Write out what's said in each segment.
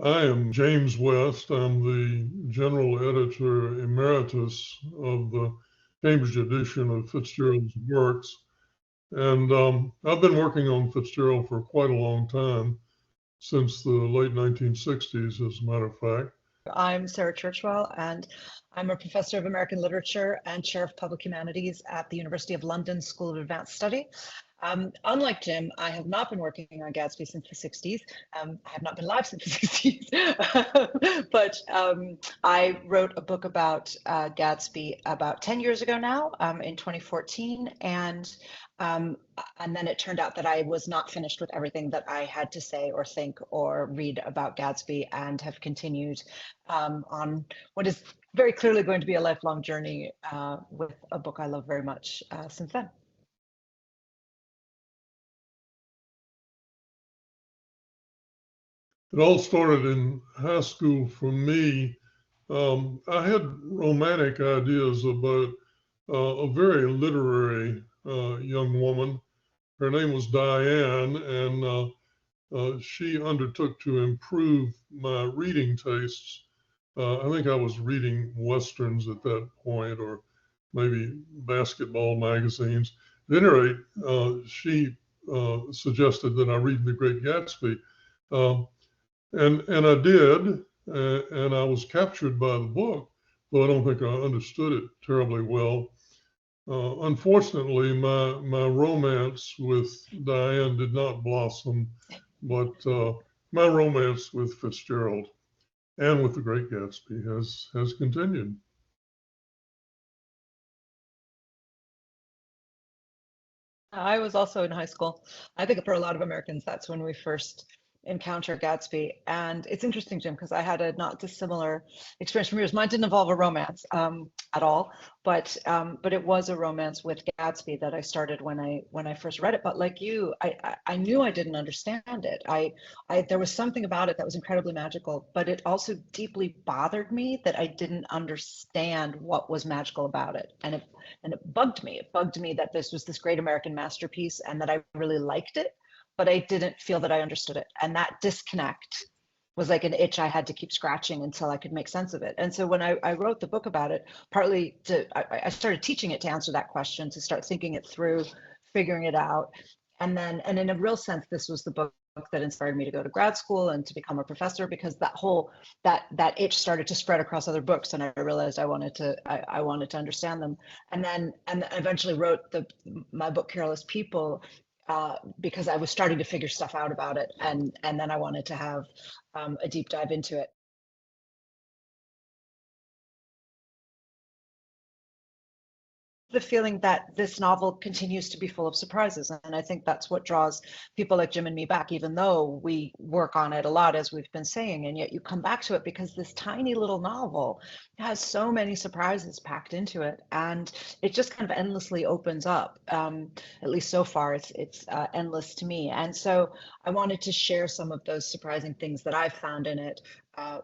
I am James West. I'm the general editor emeritus of the Cambridge edition of Fitzgerald's works. And I've been working on Fitzgerald for quite a long time, since the late 1960s, as a matter of fact. I'm Sarah Churchwell, and I'm a professor of American literature and chair of public humanities at the University of London School of Advanced Study. Unlike Jim, I have not been working on Gatsby since the 60s. I have not been live since the 60s, but I wrote a book about Gatsby about 10 years ago now, in 2014, and then it turned out that I was not finished with everything that I had to say or think or read about Gatsby, and have continued on what is very clearly going to be a lifelong journey with a book I love very much since then. It all started in high school for me. I had romantic ideas about a very literary young woman. Her name was Diane, and she undertook to improve my reading tastes. I think I was reading Westerns at that point, or maybe basketball magazines. At any rate, she suggested that I read The Great Gatsby. Um, and I did, and I was captured by the book, though I don't think I understood it terribly well. Unfortunately, my romance with Diane did not blossom, but my romance with Fitzgerald and with The Great Gatsby has continued. I was also in high school. I think for a lot of Americans, that's when we first encounter Gatsby. And it's interesting, Jim, because I had a not dissimilar experience from yours. Mine didn't involve a romance at all, but it was a romance with Gatsby that I started when I first read it. But like you, I knew I didn't understand it. There was something about it that was incredibly magical, but it also deeply bothered me that I didn't understand what was magical about it. And it bugged me. It bugged me that this was this great American masterpiece and that I really liked it, but I didn't feel that I understood it. And that disconnect was like an itch I had to keep scratching until I could make sense of it. And so when I wrote the book about it, partly I started teaching it to answer that question, to start thinking it through, figuring it out. And in a real sense, this was the book that inspired me to go to grad school and to become a professor, because that itch started to spread across other books, and I realized I wanted to understand them. And eventually wrote my book Careless People, because I was starting to figure stuff out about it, and then I wanted to have a deep dive into it. The feeling that this novel continues to be full of surprises, and I think that's what draws people like Jim and me back, even though we work on it a lot, as we've been saying, and yet you come back to it because this tiny little novel has so many surprises packed into it, and it just kind of endlessly opens up. At least so far, it's endless to me, and so I wanted to share some of those surprising things that I've found in it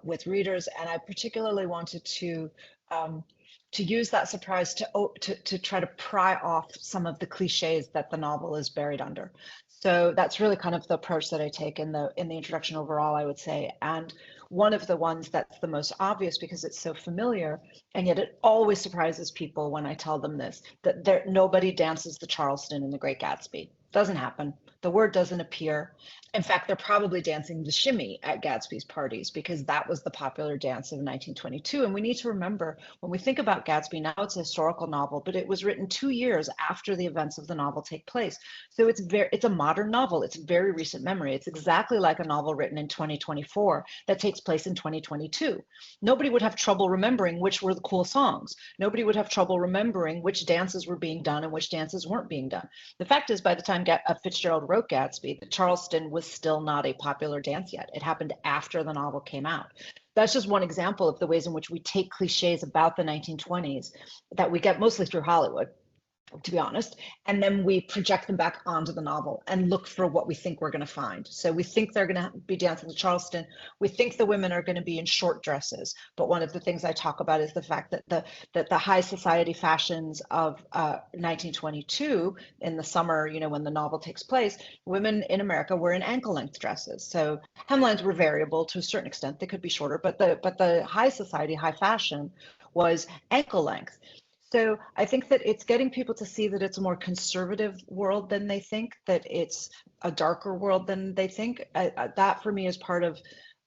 with readers, and I particularly wanted to use that surprise to try to pry off some of the cliches that the novel is buried under. So that's really kind of the approach that I take in the introduction overall, I would say. And one of the ones that's the most obvious, because it's so familiar, and yet it always surprises people when I tell them this, that nobody dances the Charleston in The Great Gatsby. Doesn't happen. The word doesn't appear. In fact, they're probably dancing the shimmy at Gatsby's parties, because that was the popular dance of 1922. And we need to remember, when we think about Gatsby, now it's a historical novel, but it was written 2 years after the events of the novel take place. So it's a modern novel. It's very recent memory. It's exactly like a novel written in 2024 that takes place in 2022. Nobody would have trouble remembering which were the cool songs. Nobody would have trouble remembering which dances were being done and which dances weren't being done. The fact is, by the time Fitzgerald wrote Gatsby, the Charleston was still not a popular dance yet. It happened after the novel came out. That's just one example of the ways in which we take cliches about the 1920s that we get mostly through Hollywood to be honest. And then we project them back onto the novel and look for what we think we're going to find. So we think they're going to be dancing to Charleston. We think the women are going to be in short dresses. But one of the things I talk about is the fact that the high society fashions of 1922 in the summer, when the novel takes place, women in America were in ankle length dresses. So hemlines were variable to a certain extent. They could be shorter, but the high society, high fashion was ankle length. So I think that it's getting people to see that it's a more conservative world than they think, that it's a darker world than they think. That for me is part of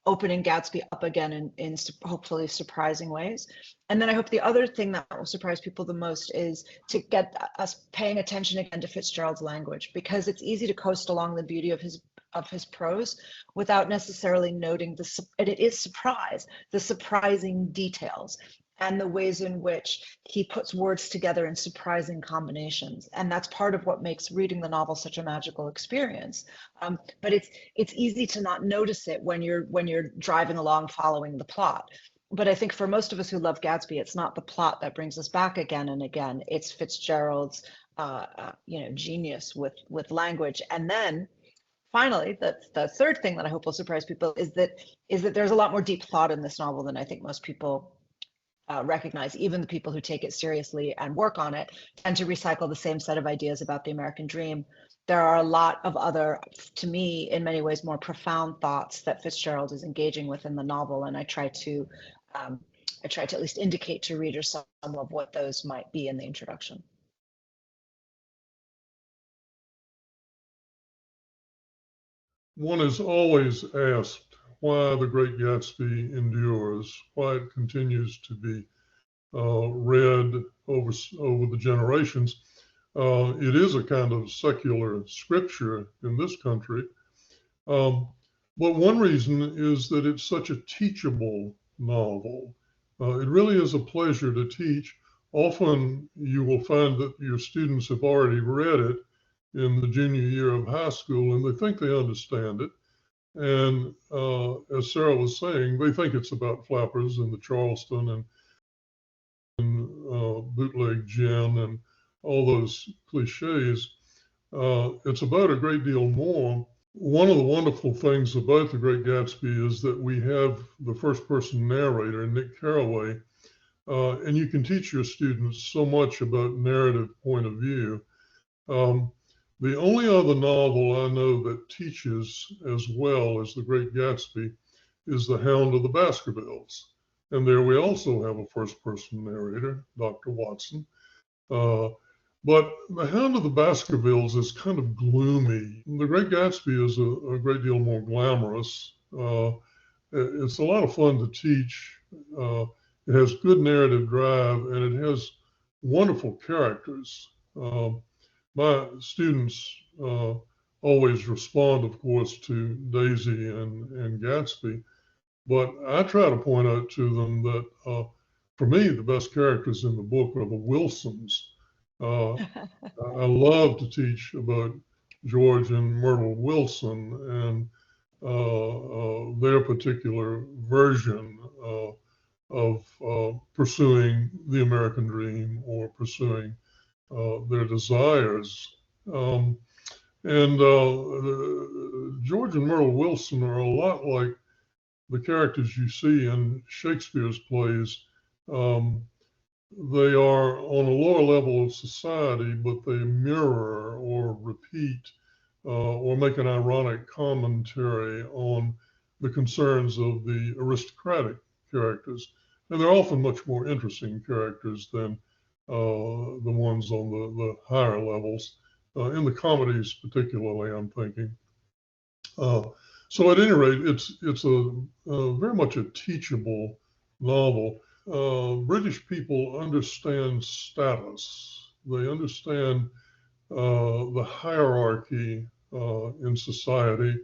opening Gatsby up again in hopefully surprising ways. And then I hope the other thing that will surprise people the most is to get us paying attention again to Fitzgerald's language, because it's easy to coast along the beauty of his prose without necessarily noting and it is surprise, the surprising details and the ways in which he puts words together in surprising combinations. And that's part of what makes reading the novel such a magical experience. But it's easy to not notice it when you're driving along following the plot. But I think for most of us who love Gatsby, it's not the plot that brings us back again and again. It's Fitzgerald's genius with language. And then finally, the third thing that I hope will surprise people is that there's a lot more deep thought in this novel than I think most people recognize. Even the people who take it seriously and work on it tend to recycle the same set of ideas about the American dream. There are a lot of other, to me, in many ways, more profound thoughts that Fitzgerald is engaging with in the novel, and I try to at least indicate to readers some of what those might be in the introduction. One is always asked why The Great Gatsby endures, why it continues to be read over the generations. It is a kind of secular scripture in this country. But one reason is that it's such a teachable novel. It really is a pleasure to teach. Often you will find that your students have already read it in the junior year of high school, and they think they understand it. And as Sarah was saying, they think it's about flappers and the Charleston and bootleg gin and all those cliches. It's about a great deal more. One of the wonderful things about The Great Gatsby is that we have the first person narrator, Nick Carraway, and you can teach your students so much about narrative point of view. The only other novel I know that teaches as well as The Great Gatsby is The Hound of the Baskervilles. And there we also have a first-person narrator, Dr. Watson. But The Hound of the Baskervilles is kind of gloomy. The Great Gatsby is a great deal more glamorous. It's a lot of fun to teach. It has good narrative drive, and it has wonderful characters. My students always respond, of course, to Daisy and Gatsby, but I try to point out to them that for me, the best characters in the book are the Wilsons. I love to teach about George and Myrtle Wilson and their particular version of pursuing the American dream or pursuing their desires. And George and Myrtle Wilson are a lot like the characters you see in Shakespeare's plays. They are on a lower level of society, but they mirror or repeat or make an ironic commentary on the concerns of the aristocratic characters. And they're often much more interesting characters than the ones on the higher levels. In the comedies, particularly, I'm thinking. So at any rate, it's a very much a teachable novel. British people understand status. They understand the hierarchy in society.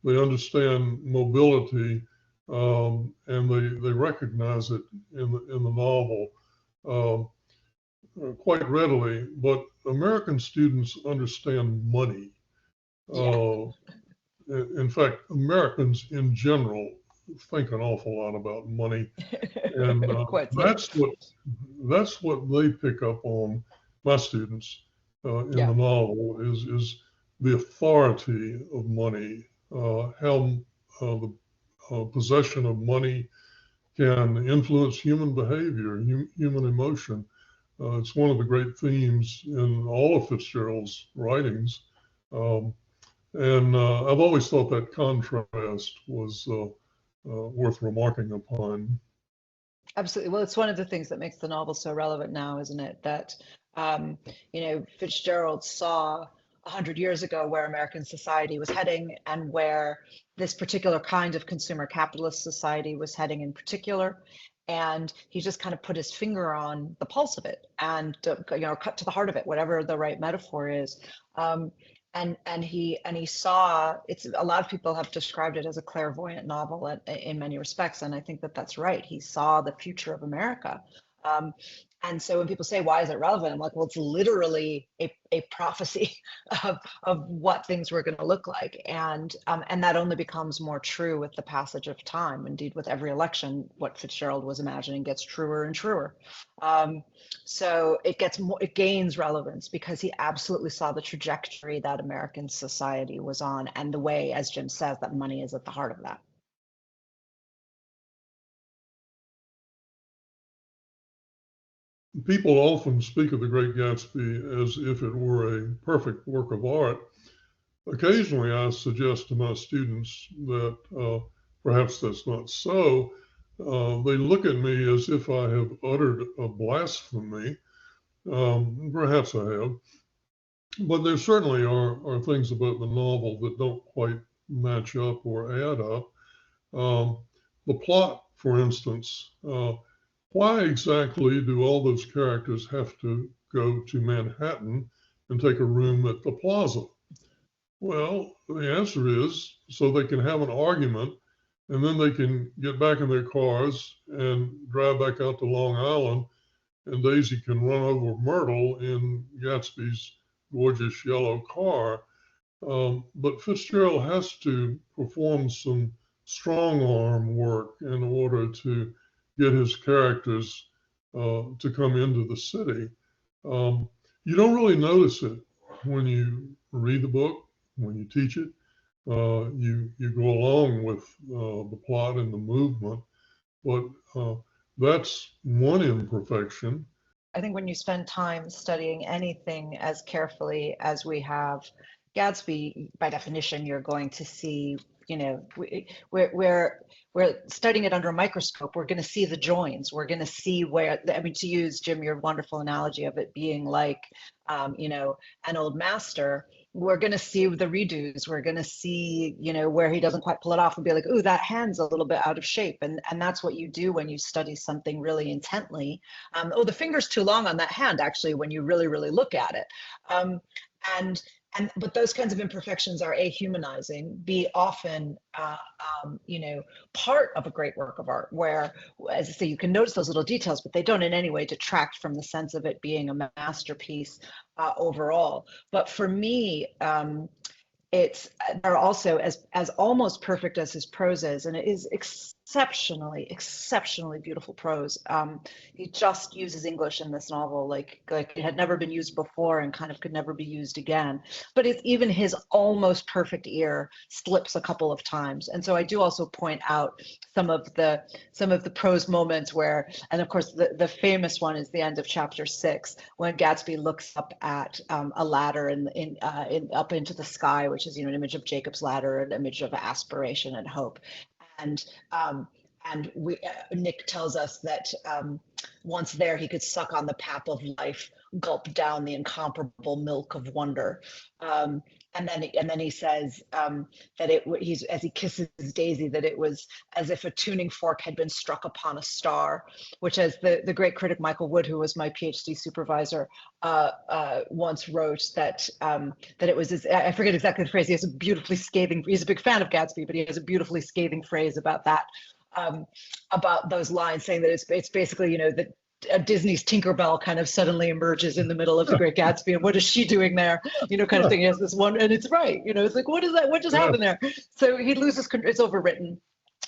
They understand mobility, and they recognize it in the novel quite readily. But American students understand money. In fact, Americans in general think an awful lot about money, and that's what they pick up on my students in Yeah. the novel is the authority of money, how the possession of money can influence human behavior, human emotion. It's one of the great themes in all of Fitzgerald's writings. Um, and I've always thought that contrast was worth remarking upon. Absolutely. Well, it's one of the things that makes the novel so relevant now, isn't it? That, Fitzgerald saw 100 years ago where American society was heading and where this particular kind of consumer capitalist society was heading in particular. And he just kind of put his finger on the pulse of it and, cut to the heart of it, whatever the right metaphor is. Um, and he saw, it's a lot of people have described it as a clairvoyant novel in many respects, and I think that that's right. He saw the future of America. um, and so when people say, why is it relevant, I'm like, well, it's literally a prophecy of what things were going to look like, and that only becomes more true with the passage of time. Indeed, with every election, what Fitzgerald was imagining gets truer and truer. um, so it gains relevance because he absolutely saw the trajectory that American society was on, and the way, as Jim says, that money is at the heart of that. People often speak of The Great Gatsby as if it were a perfect work of art. Occasionally, I suggest to my students that perhaps that's not so. They look at me as if I have uttered a blasphemy. Perhaps I have. But there certainly are things about the novel that don't quite match up or add up. The plot, for instance, why exactly do all those characters have to go to Manhattan and take a room at the Plaza? Well, the answer is so they can have an argument and then they can get back in their cars and drive back out to Long Island, and Daisy can run over Myrtle in Gatsby's gorgeous yellow car. But Fitzgerald has to perform some strong arm work in order to get his characters to come into the city. You don't really notice it when you read the book, when you teach it. You go along with the plot and the movement, but that's one imperfection. I think when you spend time studying anything as carefully as we have Gatsby, by definition, you're going to see, we're studying it under a microscope. We're going to see the joins. We're going to see where, I mean, to use, Jim, your wonderful analogy of it being like, an old master, we're going to see the redos. We're going to see, where he doesn't quite pull it off and be like, ooh, that hand's a little bit out of shape. And that's what you do when you study something really intently. Oh, the finger's too long on that hand, actually, when you really, really look at it. And but those kinds of imperfections are A, humanizing, B, often part of a great work of art, where, as I say, you can notice those little details, but they don't in any way detract from the sense of it being a masterpiece overall. But for me, they're also as almost perfect as his prose is, and it is exceptionally beautiful prose. He just uses English in this novel like it had never been used before and kind of could never be used again. But even his almost perfect ear slips a couple of times, and so I do also point out some of the prose moments where, and of course the famous one is the end of chapter 6 when Gatsby looks up at a ladder in up into the sky, which is an image of Jacob's ladder, an image of aspiration and hope. And Nick tells us that once there, he could suck on the pap of life, gulp down the incomparable milk of wonder. And then he says that he's, as he kisses Daisy, that it was as if a tuning fork had been struck upon a star, which, as the great critic Michael Wood, who was my PhD supervisor, once wrote, that it was, I forget exactly the phrase. He has a beautifully scathing. He's a big fan of Gatsby, but he has a beautifully scathing phrase about that. About those lines, saying that it's basically, that Disney's Tinkerbell kind of suddenly emerges in the middle of The Great Gatsby, and what is she doing there? Kind of thing. He has this one, and it's right. It's like, what is that? What just happened there? So he loses control. It's overwritten.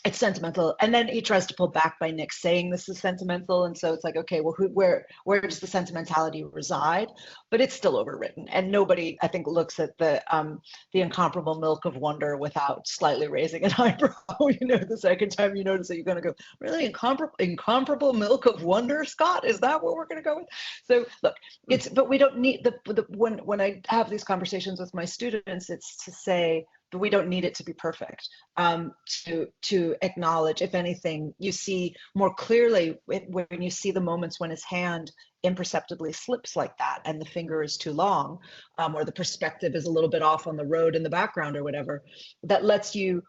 it's sentimental, and then he tries to pull back by Nick saying this is sentimental, and so it's like, okay, well, where does the sentimentality reside? But it's still overwritten, and nobody, I think, looks at the incomparable milk of wonder without slightly raising an eyebrow. The second time you notice it, you're going to go, really, incomparable milk of wonder, Scott? Is that what we're going to go with? So look, but we don't need when I have these conversations with my students, it's to say, but we don't need it to be perfect. To acknowledge, if anything, you see more clearly when you see the moments when his hand imperceptibly slips like that, and the finger is too long, or the perspective is a little bit off on the road in the background or whatever, that lets you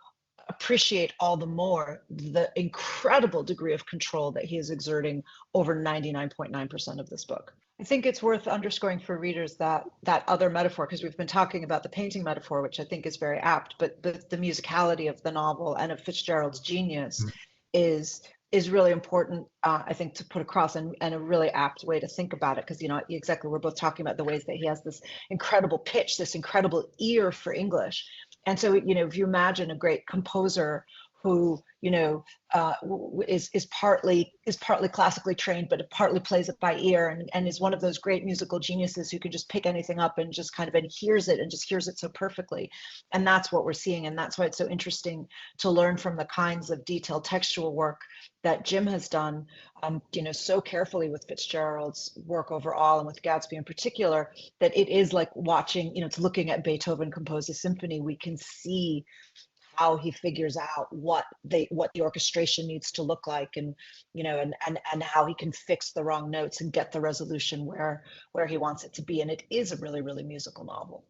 appreciate all the more the incredible degree of control that he is exerting over 99.9% of this book. I think it's worth underscoring for readers that other metaphor, because we've been talking about the painting metaphor, which I think is very apt, but the musicality of the novel and of Fitzgerald's genius is really important, I think, to put across, and a really apt way to think about it, because, exactly, we're both talking about the ways that he has this incredible pitch, this incredible ear for English. And so, if you imagine a great composer who, is partly classically trained, but partly plays it by ear, and is one of those great musical geniuses who can just pick anything up and just kind of hears it so perfectly. And that's what we're seeing. And that's why it's so interesting to learn from the kinds of detailed textual work that Jim has done, so carefully with Fitzgerald's work overall, and with Gatsby in particular, that it is like watching, it's looking at Beethoven compose a symphony. We can see how he figures out what the orchestration needs to look like, and how he can fix the wrong notes and get the resolution where he wants it to be. And it is a really, really musical novel.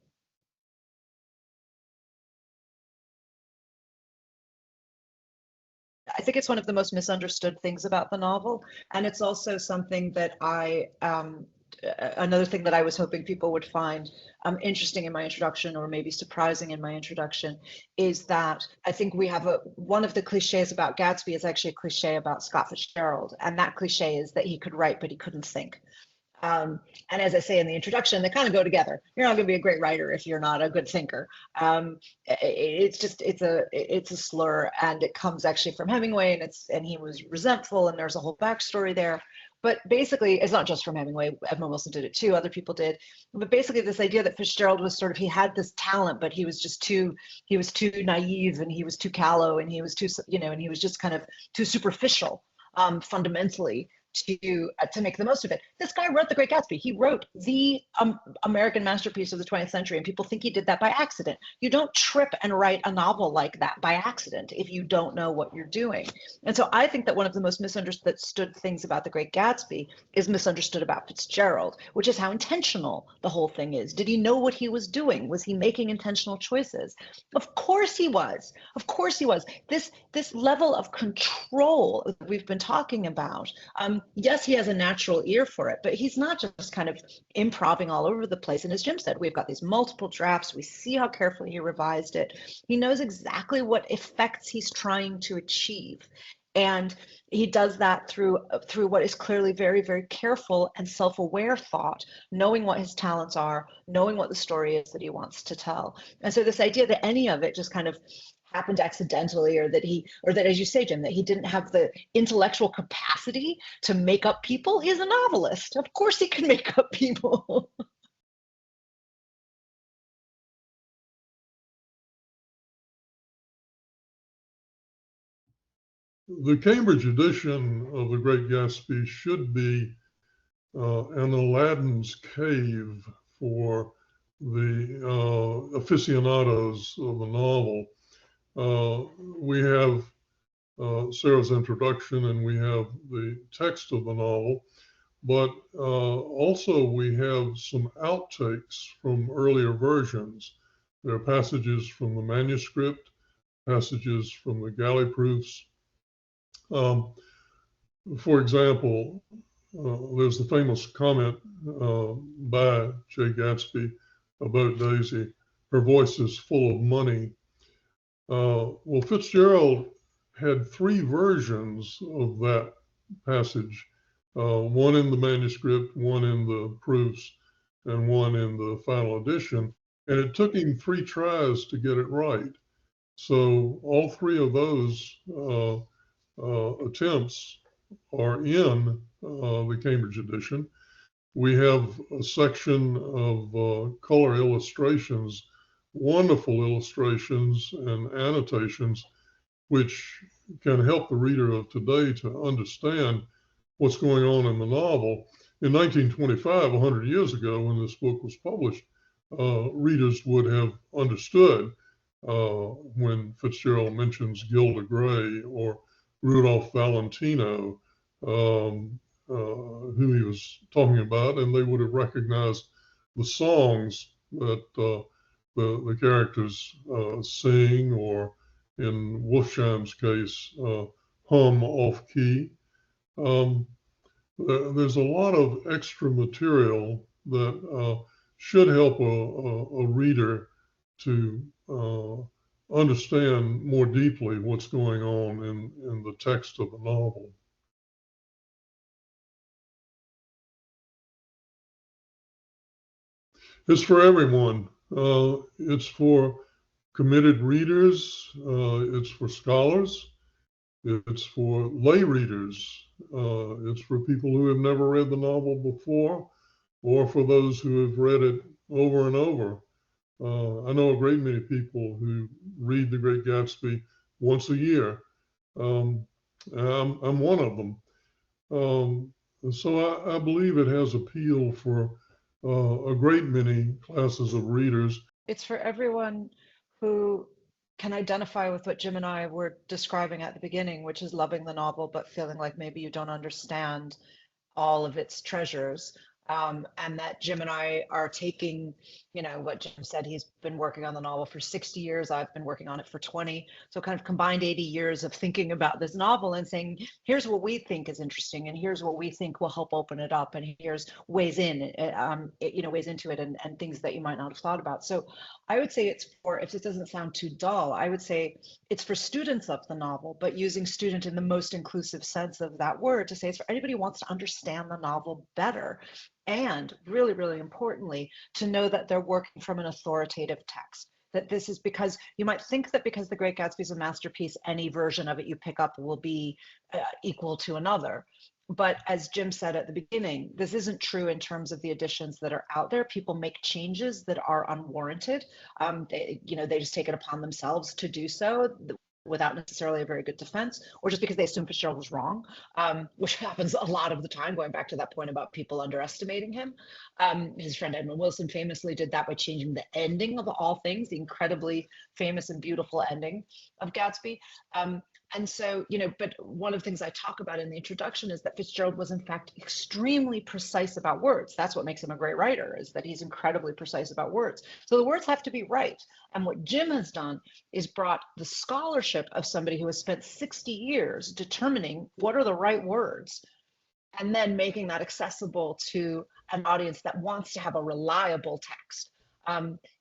I think it's one of the most misunderstood things about the novel, and it's also something that another thing that I was hoping people would find interesting in my introduction, or maybe surprising in my introduction, is that I think we have one of the cliches about Gatsby is actually a cliche about Scott Fitzgerald, and that cliche is that he could write, but he couldn't think. And as I say in the introduction, they kind of go together. You're not going to be a great writer if you're not a good thinker. It's a slur, and it comes actually from Hemingway, and he was resentful, and there's a whole backstory there. But basically, it's not just from Hemingway. Edmund Wilson did it too. Other people did. But basically, this idea that Fitzgerald was he had this talent, but he was too naive, and he was too callow, and he was too, and he was just kind of too superficial, fundamentally, to make the most of it. This guy wrote The Great Gatsby. He wrote the American masterpiece of the 20th century, and people think he did that by accident. You don't trip and write a novel like that by accident if you don't know what you're doing. And so I think that one of the most misunderstood things about The Great Gatsby is misunderstood about Fitzgerald, which is how intentional the whole thing is. Did he know what he was doing? Was he making intentional choices? Of course he was. Of course he was. This level of control that we've been talking about, yes, he has a natural ear for it, but he's not just kind of improvising all over the place. And as Jim said, we've got these multiple drafts. We see how carefully he revised it. He knows exactly what effects he's trying to achieve. And he does that through what is clearly very, very careful and self-aware thought, knowing what his talents are, knowing what the story is that he wants to tell. And so this idea that any of it just kind of happened accidentally, or that, as you say, Jim, that he didn't have the intellectual capacity to make up people. He's a novelist. Of course he can make up people. The Cambridge edition of The Great Gatsby should be an Aladdin's cave for the aficionados of the novel. We have Sarah's introduction, and we have the text of the novel, but also we have some outtakes from earlier versions. There are passages from the manuscript, passages from the galley proofs. For example, there's the famous comment by Jay Gatsby about Daisy. Her voice is full of money. Well, Fitzgerald had three versions of that passage, one in the manuscript, one in the proofs, and one in the final edition. And it took him 3 tries to get it right. So all three of those attempts are in the Cambridge edition. We have a section of color illustrations, wonderful illustrations and annotations, which can help the reader of today to understand what's going on in the novel. In 1925, 100 years ago, when this book was published, readers would have understood when Fitzgerald mentions Gilda Gray or Rudolph Valentino, who he was talking about, and they would have recognized the songs that the characters sing, or in Wolfsheim's case, hum off key. There's a lot of extra material that should help a reader to understand more deeply what's going on in the text of the novel. It's for everyone. It's for committed readers. It's for scholars. It's for lay readers. It's for people who have never read the novel before, or for those who have read it over and over. I know a great many people who read The Great Gatsby once a year. I'm one of them. So I believe it has appeal for a great many classes of readers. It's for everyone who can identify with what Jim and I were describing at the beginning, which is loving the novel, but feeling like maybe you don't understand all of its treasures. And that Jim and I are taking, what Jim said, he's been working on the novel for 60 years. I've been working on it for 20. So kind of combined 80 years of thinking about this novel and saying, here's what we think is interesting, and here's what we think will help open it up, and here's ways ways into it, and things that you might not have thought about. So I would say it's for, if it doesn't sound too dull, I would say it's for students of the novel, but using student in the most inclusive sense of that word, to say it's for anybody who wants to understand the novel better. And really, really importantly, to know that they're working from an authoritative text. That this is, because you might think that because The Great Gatsby is a masterpiece, any version of it you pick up will be equal to another. But as Jim said at the beginning, this isn't true in terms of the editions that are out there. People make changes that are unwarranted. They just take it upon themselves to do so, without necessarily a very good defense, or just because they assume Fitzgerald was wrong, which happens a lot of the time, going back to that point about people underestimating him. His friend Edmund Wilson famously did that by changing the ending of All Things, the incredibly famous and beautiful ending of Gatsby. And so, but one of the things I talk about in the introduction is that Fitzgerald was in fact extremely precise about words. That's what makes him a great writer, is that he's incredibly precise about words. So the words have to be right. And what Jim has done is brought the scholarship of somebody who has spent 60 years determining what are the right words, and then making that accessible to an audience that wants to have a reliable text.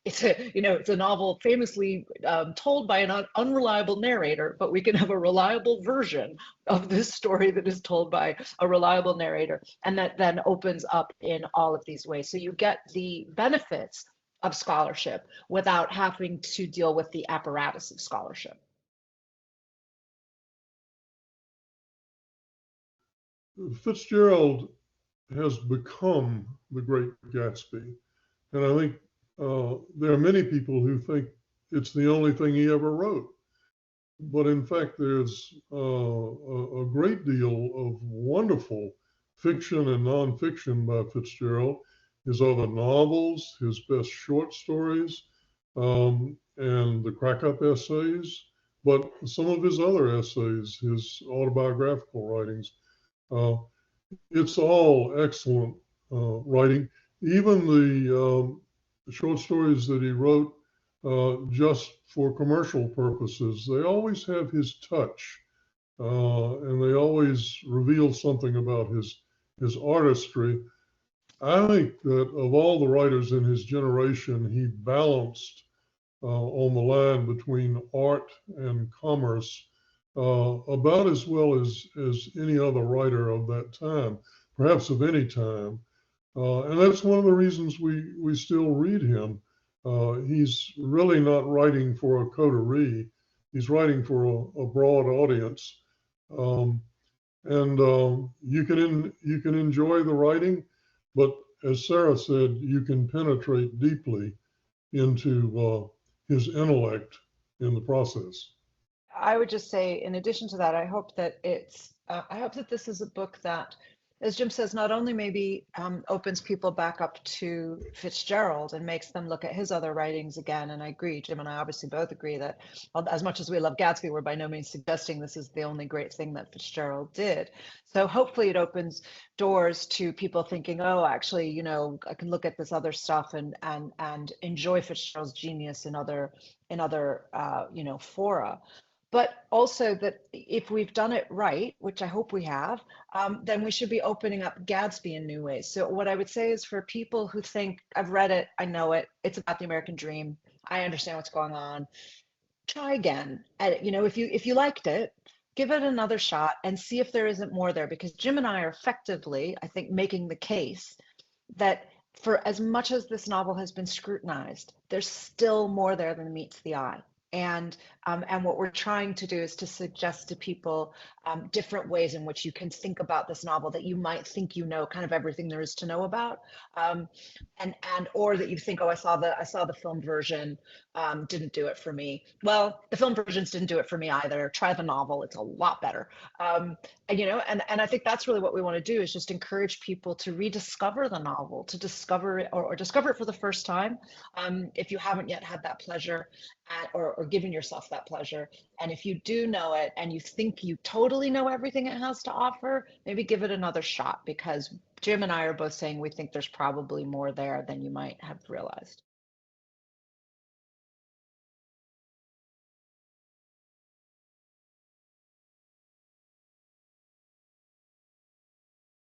It's a novel famously told by an unreliable narrator, but we can have a reliable version of this story that is told by a reliable narrator, and that then opens up in all of these ways. So you get the benefits of scholarship without having to deal with the apparatus of scholarship. Fitzgerald has become the Great Gatsby. And I think there are many people who think it's the only thing he ever wrote. But in fact, there's a great deal of wonderful fiction and nonfiction by Fitzgerald. His other novels, his best short stories, and the crack-up essays, but some of his other essays, his autobiographical writings, it's all excellent writing. Even the short stories that he wrote just for commercial purposes, they always have his touch, and they always reveal something about his artistry. I think that of all the writers in his generation, he balanced on the line between art and commerce about as well as any other writer of that time, perhaps of any time. And that's one of the reasons we still read him. He's really not writing for a coterie. he's writing for a broad audience. Um, and you can enjoy the writing, but as Sarah said, you can penetrate deeply into his intellect in the process. I would just say, in addition to that, I hope that this is a book that, as Jim says, not only maybe opens people back up to Fitzgerald and makes them look at his other writings again. And I agree, Jim and I obviously both agree that, well, as much as we love Gatsby, we're by no means suggesting this is the only great thing that Fitzgerald did. So hopefully it opens doors to people thinking, oh, actually, I can look at this other stuff and enjoy Fitzgerald's genius in other fora. But also that if we've done it right, which I hope we have, then we should be opening up Gatsby in new ways. So what I would say is, for people who think, I've read it, I know it, it's about the American dream, I understand what's going on, try again. And if you liked it, give it another shot and see if there isn't more there. Because Jim and I are effectively, I think, making the case that for as much as this novel has been scrutinized, there's still more there than meets the eye. And what we're trying to do is to suggest to people different ways in which you can think about this novel that you might think kind of everything there is to know about, um, and or that you think, oh, I saw the film version, didn't do it for me. Well, the film versions didn't do it for me either. Try the novel; it's a lot better. And I think that's really what we want to do, is just encourage people to rediscover the novel, to discover it, or discover it for the first time, if you haven't yet had that pleasure, or given yourself that pleasure. And if you do know it and you think you totally know everything it has to offer, maybe give it another shot, because Jim and I are both saying we think there's probably more there than you might have realized.